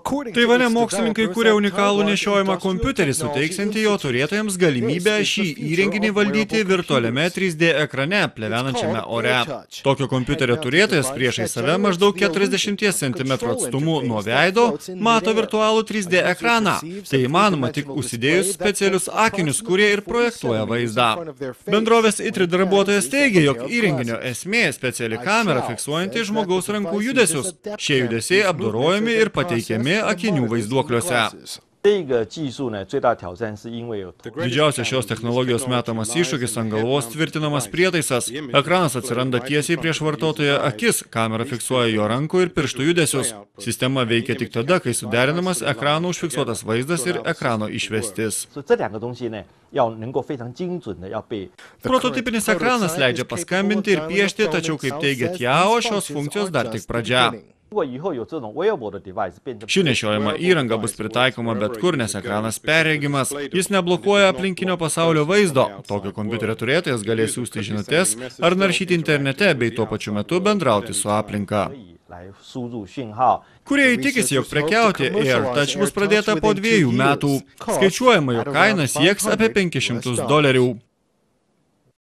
Taivane mokslininkai kūrė unikalų nešiojamą kompiuterį, suteiksiantį jo turėtojams galimybę šį įrenginį valdyti virtualiame 3D ekrane, plevenančiame ore. Tokio kompiuterio turėtojas priešai save maždaug 40 cm atstumu nuo veido mato virtualų 3D ekraną. Tai įmanoma tik užsidėjus specialius akinius, kurie ir projektuoja vaizdą. Bendrovės ITRI darbuotojas teigia, jog įrenginio esmė speciali kamera fiksuojanti žmogaus rankų judesius. Šie judesiai apdorojami ir pateikiami akinių vaizduokliuose. Didžiausia šios technologijos metamas iššūkis ant galvos tvirtinamas prietaisas. Ekranas atsiranda tiesiai prieš vartotojo akis, kamera fiksuoja jo rankų ir pirštų judesius. Sistema veikia tik tada, kai suderinamas ekrano užfiksuotas vaizdas ir ekrano išvestis. Prototipinis ekranas leidžia paskambinti ir piešti, tačiau, kaip teigia Tiao, šios funkcijos dar tik pradžia. Ši nešiojama įranga bus pritaikoma bet kur, nes ekranas perregimas. Jis neblokuoja aplinkinio pasaulio vaizdo. Tokio kompiuterio turėtojas galės siųsti žinutes ar naršyti internete, bei tuo pačiu metu bendrauti su aplinka. Kūrėjai tikisi, jog prekiauti AirTouch bus pradėta po 2 metų. Skaičiuojama, jog kaina sieks apie $500.